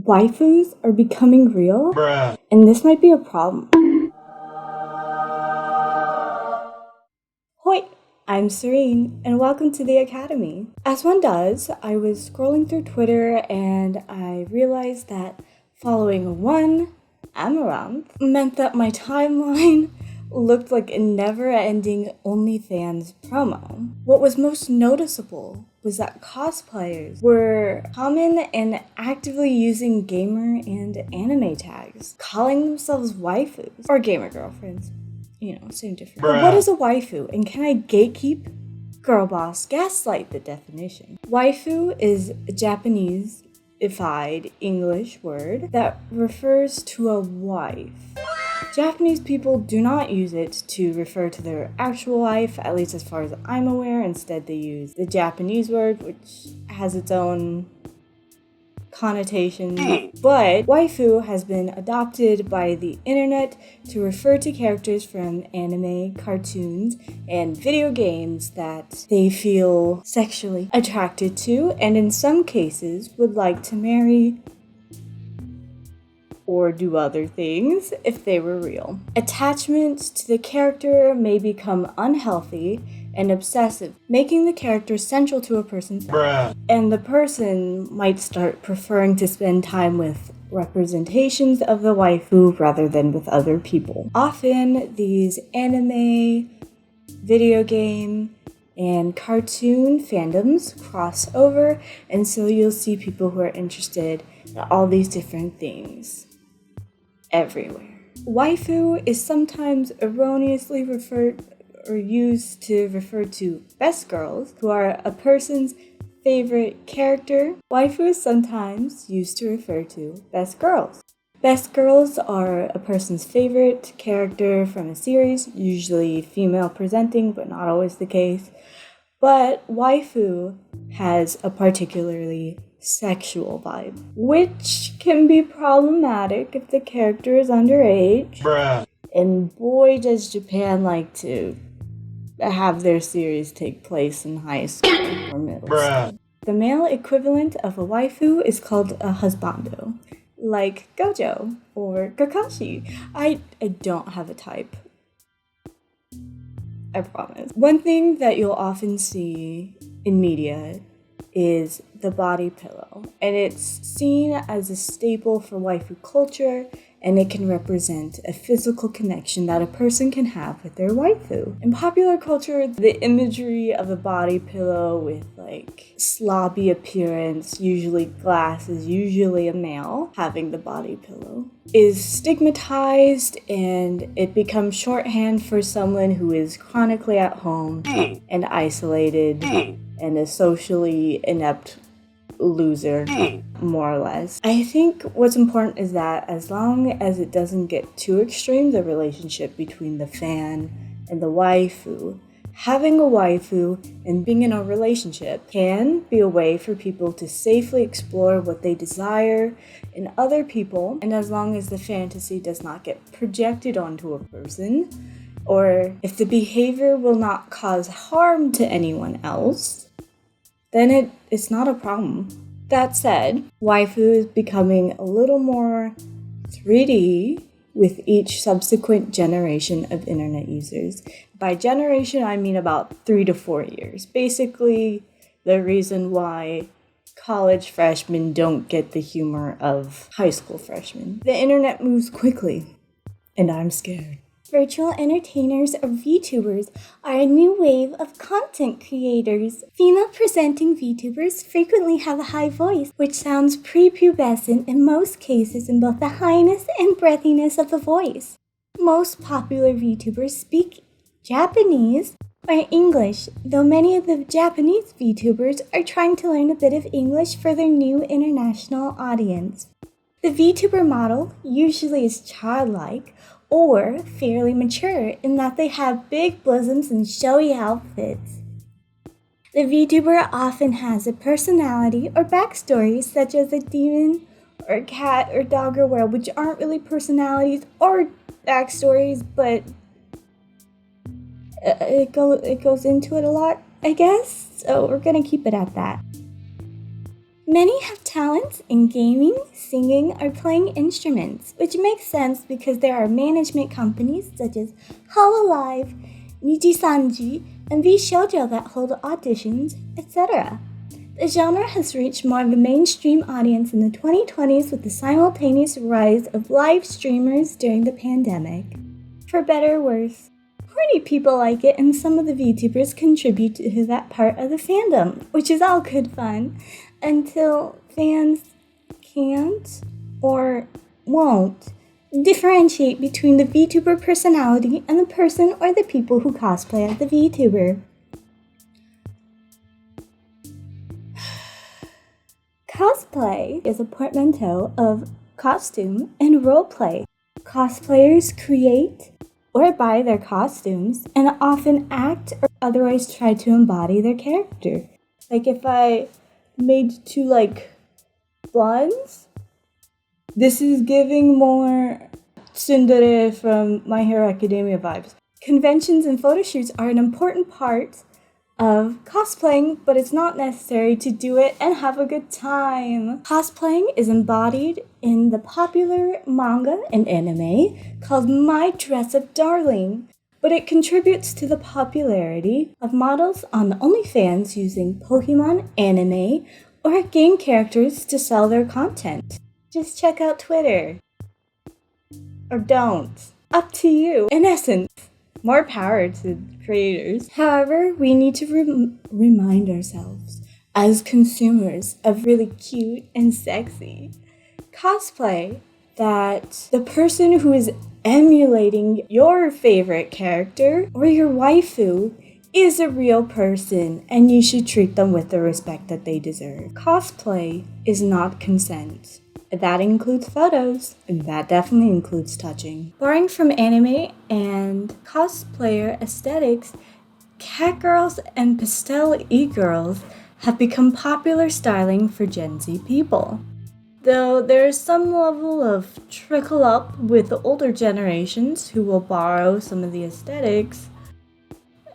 Waifus are becoming real, Bruh. and this might be a problem. Hoi! I'm Serene, and welcome to the Academy. As one does, I was scrolling through Twitter and I realized that following one Amouranth meant that my timeline looked like a never-ending OnlyFans promo. What was most noticeable was that cosplayers were common and actively using gamer and anime tags, calling themselves waifus or gamer girlfriends. You know, same difference. But what is a waifu, and can I gatekeep? Girl boss, gaslight the definition. Waifu is a Japanese-ified English word that refers to a wife. Japanese people do not use it to refer to their actual wife, at least as far as I'm aware. Instead, they use the Japanese word, which has its own connotations. But waifu has been adopted by the internet to refer to characters from anime, cartoons, and video games that they feel sexually attracted to, and in some cases would like to marry or do other things if they were real. Attachment to the character may become unhealthy and obsessive, making the character central to a person's life. And the person might start preferring to spend time with representations of the waifu rather than with other people. Often, these anime, video game, and cartoon fandoms cross over, and so you'll see people who are interested in all these different things everywhere. Waifu is sometimes erroneously referred or used to refer to best girls, who are a person's favorite character. Waifu is sometimes used to refer to best girls. Best girls are a person's favorite character from a series, usually female presenting, but not always the case. But waifu has a particularly sexual vibe, which can be problematic if the character is underage. And boy, does Japan like to have their series take place in high school or middle school. The male equivalent of a waifu is called a husbando, like Gojo or Kakashi. I don't have a type, I promise. One thing that you'll often see in media is the body pillow, and it's seen as a staple for waifu culture, and it can represent a physical connection that a person can have with their waifu. In popular culture, the imagery of a body pillow with like sloppy appearance, usually glasses, usually a male having the body pillow, is stigmatized, and it becomes shorthand for someone who is chronically at home and isolated and a socially inept loser, more or less. I think what's important is that as long as it doesn't get too extreme, the relationship between the fan and the waifu, having a waifu and being in a relationship can be a way for people to safely explore what they desire in other people, and as long as the fantasy does not get projected onto a person, or if the behavior will not cause harm to anyone else, then it's not a problem. That said, waifu is becoming a little more 3D with each subsequent generation of internet users. By generation, I mean about 3 to 4 years. Basically, the reason why college freshmen don't get the humor of high school freshmen. The internet moves quickly, and I'm scared. Virtual entertainers or VTubers are a new wave of content creators. Female presenting VTubers frequently have a high voice, which sounds prepubescent in most cases in both the highness and breathiness of the voice. Most popular VTubers speak Japanese or English, though many of the Japanese VTubers are trying to learn a bit of English for their new international audience. The VTuber model usually is childlike or fairly mature in that they have big bosoms and showy outfits. The VTuber often has a personality or backstory, such as a demon or a cat or dog or whale, which aren't really personalities or backstories, but it goes into it a lot, I guess. So we're gonna keep it at that. Many have talents in gaming, singing, or playing instruments, which makes sense because there are management companies such as Hololive, Nijisanji, and vshojo that hold auditions, etc. The genre has reached more of a mainstream audience in the 2020s with the simultaneous rise of live streamers during the pandemic. For better or worse, horny people like it, and some of the VTubers contribute to that part of the fandom, which is all good fun, until fans can't or won't differentiate between the VTuber personality and the person or the people who cosplay as the VTuber. Cosplay is a portmanteau of costume and roleplay. Cosplayers create or buy their costumes and often act or otherwise try to embody their character. Like if I made two blondes, this is giving more tsundere from My Hero Academia vibes. Conventions and photo shoots are an important part of cosplaying, but it's not necessary to do it and have a good time. Cosplaying is embodied in the popular manga and anime called My Dress Up Darling, but it contributes to the popularity of models on OnlyFans using Pokemon, anime, or game characters to sell their content. Just check out Twitter. Or don't. Up to you. In essence, more power to creators. However, we need to remind ourselves as consumers of really cute and sexy cosplay that the person who is emulating your favorite character or your waifu is a real person and you should treat them with the respect that they deserve. Cosplay is not consent. That includes photos, and that definitely includes touching. Borrowing from anime and cosplayer aesthetics, catgirls and pastel e-girls have become popular styling for Gen Z people. Though there is some level of trickle up with the older generations who will borrow some of the aesthetics,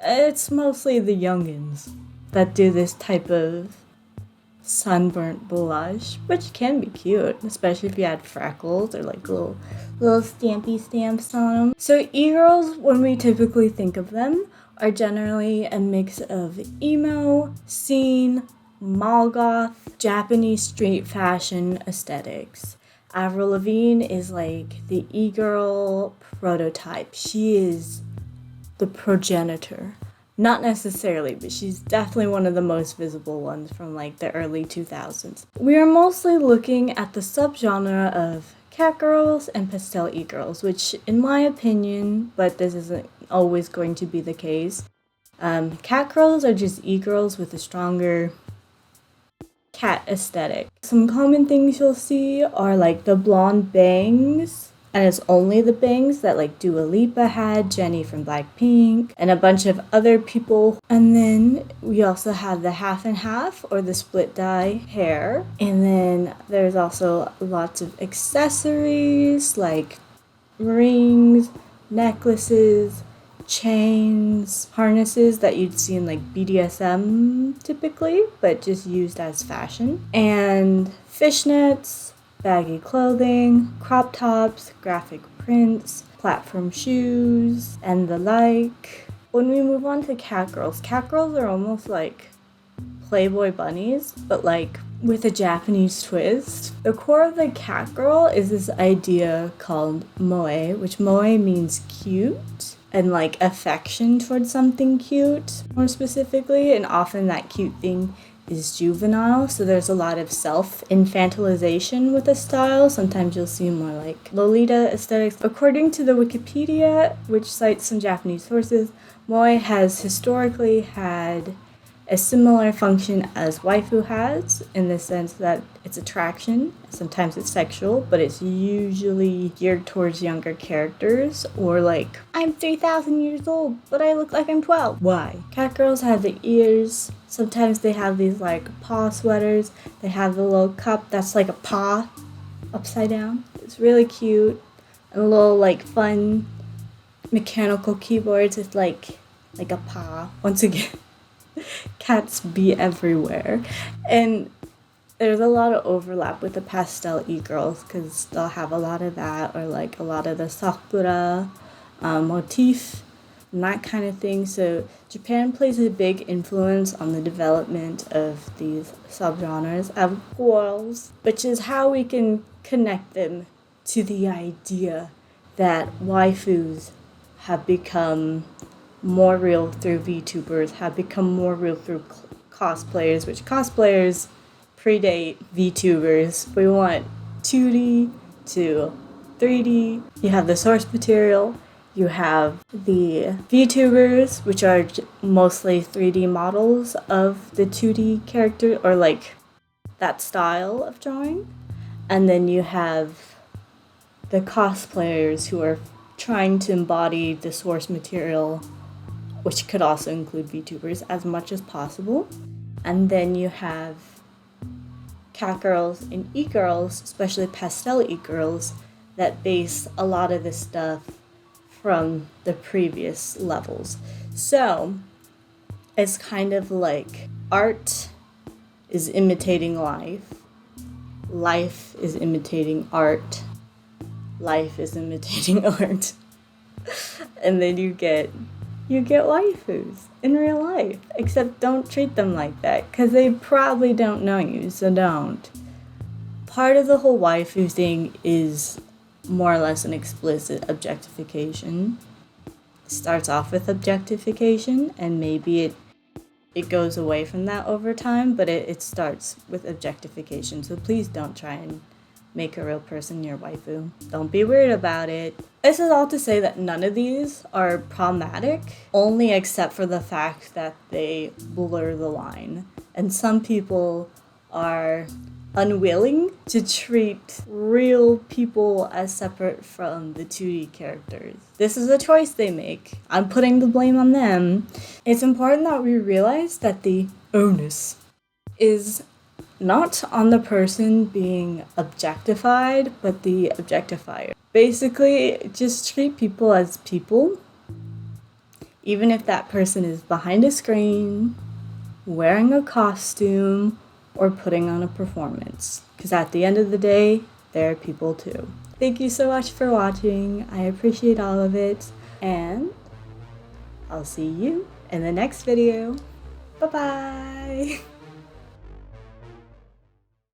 it's mostly the youngins that do this type of sunburnt blush, which can be cute, especially if you add freckles or little stampy stamps on them. So e-girls, when we typically think of them, are generally a mix of emo, scene, mall goth, Japanese street fashion aesthetics. Avril Lavigne is the e-girl prototype. She is the progenitor. Not necessarily, but she's definitely one of the most visible ones from the early 2000s. We are mostly looking at the subgenre of catgirls and pastel e-girls, which in my opinion, but this isn't always going to be the case, catgirls are just e-girls with a stronger cat aesthetic. Some common things you'll see are the blonde bangs, and it's only the bangs that Dua Lipa had, Jennie from Blackpink, and a bunch of other people. And then we also have the half and half or the split dye hair. And then there's also lots of accessories like rings, necklaces, chains, harnesses that you'd see in BDSM typically, but just used as fashion. And fishnets, baggy clothing, crop tops, graphic prints, platform shoes, and the like. When we move on to catgirls are almost like Playboy bunnies, but with a Japanese twist. The core of the catgirl is this idea called moe, which moe means cute, and affection towards something cute, more specifically, and often that cute thing is juvenile, so there's a lot of self-infantilization with the style. Sometimes you'll see more Lolita aesthetics. According to the Wikipedia, which cites some Japanese sources, moe has historically had a similar function as waifu has, in the sense that it's attraction, sometimes it's sexual, but it's usually geared towards younger characters, or I'm 3,000 years old, but I look like I'm 12. Why? Catgirls have the ears, sometimes they have these paw sweaters, they have the little cup that's a paw upside down. It's really cute, and a little fun mechanical keyboards with like a paw. Once again, cats be everywhere. And there's a lot of overlap with the pastel e-girls because they'll have a lot of that, or like a lot of the sakura motif and that kind of thing. So Japan plays a big influence on the development of these subgenres of girls, which is how we can connect them to the idea that waifus have become more real through VTubers, have become more real through cosplayers, which cosplayers predate VTubers. We want 2D to 3D. You have the source material. You have the VTubers, which are mostly 3D models of the 2D character, or like that style of drawing. And then you have the cosplayers who are trying to embody the source material, which could also include VTubers, as much as possible. And then you have catgirls and e-girls, especially pastel e-girls, that base a lot of this stuff from the previous levels. So it's kind of like art is imitating life, life is imitating art, life is imitating art, and then you get waifus in real life. Except don't treat them like that, because they probably don't know you, so don't. Part of the whole waifu thing is more or less an explicit objectification. It starts off with objectification, and maybe it goes away from that over time, but it starts with objectification. So please don't try and make a real person your waifu. Don't be weird about it. This is all to say that none of these are problematic, only except for the fact that they blur the line. And some people are unwilling to treat real people as separate from the 2D characters. This is a choice they make. I'm putting the blame on them. It's important that we realize that the onus is not on the person being objectified, but the objectifier. Basically, just treat people as people, even if that person is behind a screen, wearing a costume, or putting on a performance. Because at the end of the day, they're people too. Thank you so much for watching. I appreciate all of it. And I'll see you in the next video. Bye-bye!